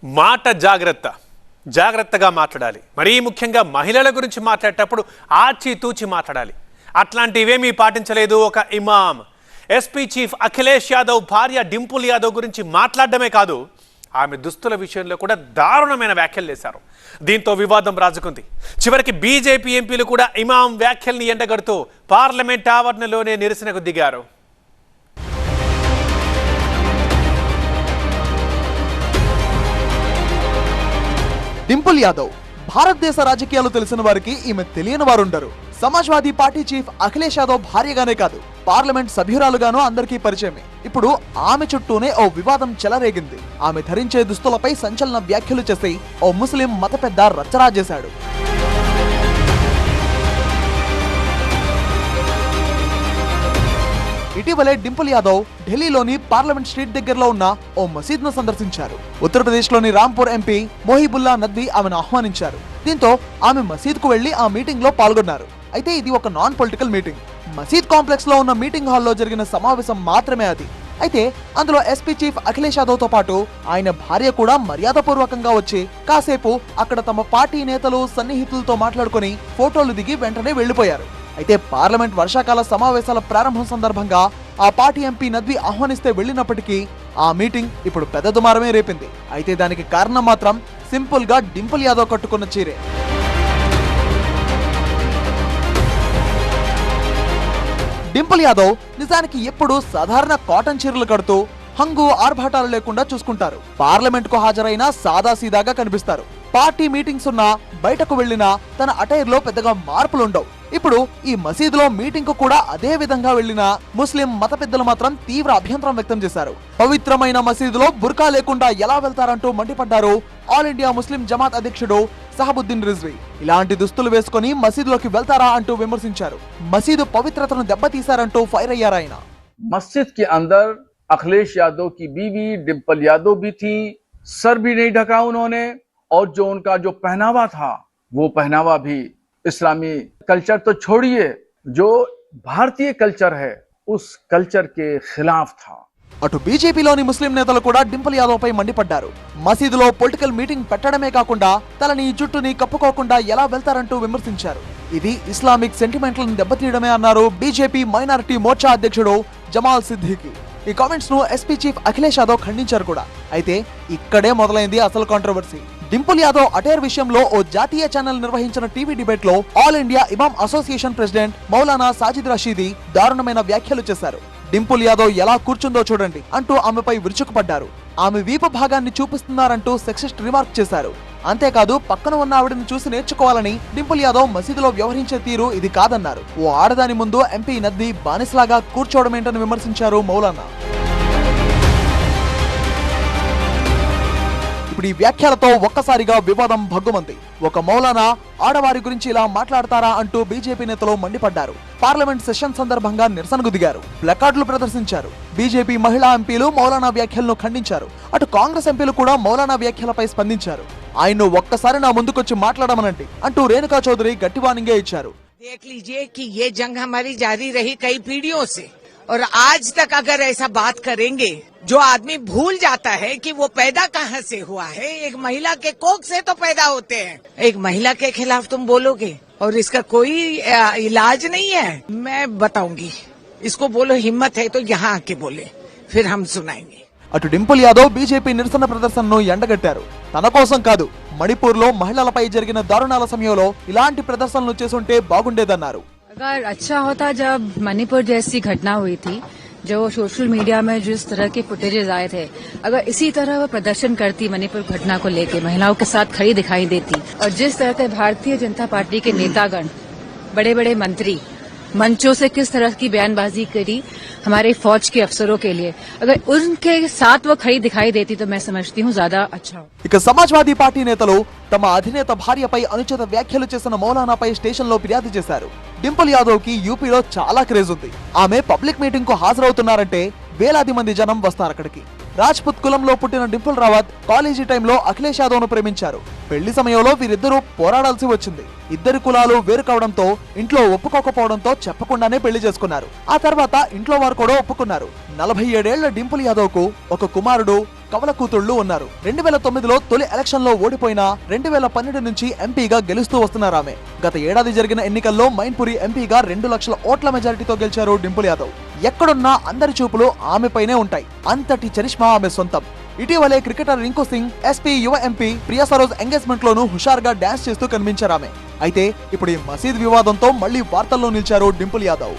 మాట జాగ్రత్తగా మాట్లాడాలి. మరీ ముఖ్యంగా మహిళల గురించి మాట్లాడేటప్పుడు ఆచితూచి మాట్లాడాలి. అట్లాంటివేమీ పాటించలేదు ఒక ఇమాం. ఎస్పీ చీఫ్ అఖిలేష్ యాదవ్ భార్య డింపుల్ యాదవ్ గురించి మాట్లాడడమే కాదు, ఆమె దుస్తుల విషయంలో కూడా దారుణమైన వ్యాఖ్యలు చేశారు. దీంతో వివాదం రాజుకుంది. చివరికి బీజేపీ ఎంపీలు కూడా ఇమాం వ్యాఖ్యల్ని ఎండగడుతూ పార్లమెంట్ ఆవరణలోనే నిరసనకు దిగారు. డింపుల్ యాదవ్ భారతదేశ రాజకీయాలు తెలిసిన వారికి ఈమె తెలియని వారు ఉండరు. సమాజ్వాదీ పార్టీ చీఫ్ అఖిలేష్ యాదవ్ భార్యగానే కాదు, పార్లమెంట్ సభ్యురాలుగానూ అందరికీ పరిచయమే. ఇప్పుడు ఆమె చుట్టూనే ఓ వివాదం చెలరేగింది. ఆమె ధరించే దుస్తులపై సంచలన వ్యాఖ్యలు చేసి ఓ ముస్లిం మత పెద్ద రచ్చరాజేశాడు. ఇటీవలే డింపుల్ యాదవ్ ఢిల్లీలోని పార్లమెంట్ స్ట్రీట్ దగ్గరలో ఉన్న ఓ మసీద్ ను సందర్శించారు. ఉత్తరప్రదేశ్ లోని రాంపూర్ ఎంపీ మొహిబుల్లా నద్వీ ఆమెను ఆహ్వానించారు. దీంతో ఆమె మసీద్ కు వెళ్లి ఆ మీటింగ్ లో పాల్గొన్నారు. అయితే ఇది ఒక నాన్ పొలిటికల్ మీటింగ్. మసీద్ కాంప్లెక్స్ లో ఉన్న మీటింగ్ హాల్లో జరిగిన సమావేశం మాత్రమే అది. అయితే అందులో ఎస్పీ చీఫ్ అఖిలేష్ యాదవ్ తో పాటు ఆయన భార్య కూడా మర్యాదపూర్వకంగా వచ్చి కాసేపు అక్కడ తమ పార్టీ నేతలు సన్నిహితులతో మాట్లాడుకుని ఫోటోలు దిగి వెంటనే వెళ్లిపోయారు. అయితే పార్లమెంట్ వర్షాకాల సమావేశాల ప్రారంభం సందర్భంగా ఆ పార్టీ ఎంపీ నద్వీ ఆహ్వానిస్తే వెళ్లినప్పటికీ ఆ మీటింగ్ ఇప్పుడు పెద్ద దుమారమే రేపింది. అయితే దానికి కారణం మాత్రం సింపుల్ గా డింపుల్ యాదవ్ కట్టుకున్న చీరే. డింపుల్ యాదవ్ నిజానికి ఎప్పుడు సాధారణ కాటన్ చీరలు కడుతూ హంగు ఆర్భాటాలు లేకుండా చూసుకుంటారు. పార్లమెంట్ కు హాజరైనా సాదాసీదాగా కనిపిస్తారు. పార్టీ మీటింగ్స్ ఉన్నా బయటకు వెళ్లినా తన అటైర్ లో పెద్దగా మార్పులుండవు. ఇప్పుడు ఈ మసీదులో మీటింగ్ కు కూడా అదే విధంగా వెళ్లిన ముస్లిం మత పెద్దలు మాత్రం తీవ్ర అభ్యంతరం వ్యక్తం చేశారు. పవిత్రమైన మసీదులో బుర్కా లేకుండా ఎలా వెళ్తారంటూ మండిపడ్డారు ఆల్ ఇండియా ముస్లిం జమాత్ అధ్యక్షుడు సహబుద్దీన్ రిజ్వీ. ఇలాంటి దుస్తులు వేసుకుని మసీదులోకి వెళ్తారా అంటూ విమర్శించారు. మసీదు పవిత్రతను దెబ్బతీశారంటూ ఫైర్ అయ్యారు ఆయన. मस्जिद के अंदर अखिलेश यादव की बीवी डिम्पल यादव भी थी, सर भी नहीं ढका उन्होंने, और जो उनका जो पहनावा था वो पहनावा भी इस्लामी कल्चर तो छोड़िए, जो भारतीय कल्चर है उस कल्चर के खिलाफ था. అటు బీజేపీలోని ముస్లిం నేతలు కూడా డింపుల్ యాదవ్ పై మండిపడ్డారు. మసీదులో పొలిటికల్ మీటింగ్ పెట్టడమే కాకుండా తలని జుట్టుని కప్పుకోకుండా ఎలా వెళ్తారంటూ విమర్శించారు. ఇది ఇస్లామిక్ సెంటిమెంట్లను దెబ్బతీయడమే అన్నారు బీజేపీ మైనారిటీ మోర్చా అధ్యక్షుడు జమాల్ సిద్దికీ. ఈ కామెంట్స్ ను ఎస్పీ చీఫ్ అఖిలేష్ యాదవ్ ఖండించారు కూడా. అయితే ఇక్కడే మొదలైంది అసలు కాంట్రవర్సీ. డింపుల్ యాదవ్ అటైర్ విషయంలో ఓ జాతీయ ఛానల్ నిర్వహించిన టీవీ డిబేట్ లో ఆల్ ఇండియా ఇమాం అసోసియేషన్ ప్రెసిడెంట్ మౌలానా సాజిద్ రషీదీ దారుణమైన వ్యాఖ్యలు చేశారు. డింపుల్ యాదవ్ ఎలా కూర్చుందో చూడండి అంటూ ఆమెపై విరుచుకుపడ్డారు. ఆమె వీపు భాగాన్ని చూపిస్తున్నారంటూ సెక్సిస్ట్ రిమార్క్ చేశారు. అంతేకాదు పక్కన ఉన్న ఆవిడని చూసి నేర్చుకోవాలని డింపుల్ యాదవ్ మసీదులో వ్యవహరించే తీరు ఇది కాదన్నారు. ఓ ఆడదాని ముందు ఎంపీ నద్వీ బానిసలాగా కూర్చోవడమేంటని విమర్శించారు మౌలానా. ఇప్పుడు ఈ వ్యాఖ్యలతో ఒక్కసారిగా వివాదం భగ్గుమంది. ఒక మౌలానా ఆడవారి గురించి ఇలా మాట్లాడతారా అంటూ బీజేపీ నేతలు మండిపడ్డారు. పార్లమెంట్ సెషన్ సందర్భంగా నిరసనకు దిగారు, ప్లకార్డులు ప్రదర్శించారు. బీజేపీ మహిళా ఎంపీలు మౌలానా వ్యాఖ్యలను ఖండించారు. అటు కాంగ్రెస్ ఎంపీలు కూడా మౌలానా వ్యాఖ్యలపై స్పందించారు. ఆయన్ను ఒక్కసారి నా ముందుకొచ్చి మాట్లాడమనండి అంటూ రేణుకా చౌదరి గట్టి వార్నింగే ఇచ్చారు. देख लीजिए कि ये जंग हमारी जारी रही कई पीढ़ियों से, और आज तक अगर ऐसा बात करेंगे, जो आदमी भूल जाता है कि वो पैदा कहाँ से हुआ है, एक महिला के कोख से तो पैदा होते हैं. एक महिला के खिलाफ तुम बोलोगे और इसका कोई इलाज नहीं है. मैं बताऊंगी, इसको बोलो हिम्मत है तो यहाँ आके बोले, फिर हम सुनाएंगे. అటు డింపుల్ యాదవ్ బీజేపీ నిరసన ప్రదర్శనను ఎండగట్టారు. తన కోసం కాదు, మణిపూర్ లో మహిళలపై జరిగిన దారుణాల సమయంలో ఇలాంటి ప్రదర్శనలు చేసుంటే బాగుండేదన్నారు. अगर अच्छा होता जब मणिपुर जैसी घटना हुई थी, जो सोशल मीडिया में जिस तरह के फुटेजेस आए थे, अगर इसी तरह वो प्रदर्शन करती मणिपुर घटना को लेकर, महिलाओं के साथ खड़ी दिखाई देती, और जिस तरह से भारतीय जनता पार्टी के नेतागण, बड़े बड़े मंत्री मंचों से किस तरह की बयानबाजी करी हमारे फौज के अफसरों के लिए, अगर उनके साथ वो खड़ी दिखाई देती तो मैं समझती हूँ ज्यादा अच्छा हो. ఇక సమాజ్వాదీ పార్టీ నేతలు తమ అధినేత భార్యపై అనుచిత వ్యాఖ్యలు చేసిన మౌలానాపై స్టేషన్ లో ఫిర్యాదు చేశారు. డింపుల్ యాదవ్ కి యూపీలో చాలా క్రేజ్ ఉంది. ఆమె పబ్లిక్ మీటింగ్ కు హాజరవుతున్నారంటే వేలాది మంది జనం వస్తారు అక్కడికి. రాజ్పుత్ కులంలో పుట్టిన డింపుల్ రావత్ కాలేజీ టైంలో అఖిలేష్ యాదవ్ ను ప్రేమించారు. పెళ్లి సమయంలో వీరిద్దరూ పోరాడాల్సి వచ్చింది. ఇద్దరి కులాలు వేరు కావడంతో, ఇంట్లో ఒప్పుకోకపోవడంతో చెప్పకుండానే పెళ్లి చేసుకున్నారు. ఆ తర్వాత ఇంట్లో వారు కూడా ఒప్పుకున్నారు. 47 ఏళ్ల డింపుల్ యాదవ్ కు ఒక కుమారుడు, కవల కూతుళ్లు ఉన్నారు. 2009లో తొలి ఎలక్షన్ లో ఓడిపోయినా 2012 నుంచి ఎంపీగా గెలుస్తూ వస్తున్నారు ఆమె. గత ఏడాది జరిగిన ఎన్నికల్లో మైన్పురి ఎంపీగా 2 లక్షల ఓట్ల మెజారిటీతో గెలిచారు డింపుల్ యాదవ్. ఎక్కడున్నా అందరి చూపులు ఆమెపైనే ఉంటాయి. అంతటి చరిష్మా ఆమె సొంతం. ఇటీవలే క్రికెటర్ రింకు సింగ్, ఎస్పీ యువ ఎంపీ ప్రియా సరోజ్ ఎంగేజ్మెంట్ లోనూ హుషారుగా డాన్స్ చేస్తూ కనిపించారు ఆమె. అయితే ఇప్పుడు ఈ మసీద్ వివాదంతో మళ్లీ వార్తల్లో నిలిచారు డింపుల్ యాదవ్.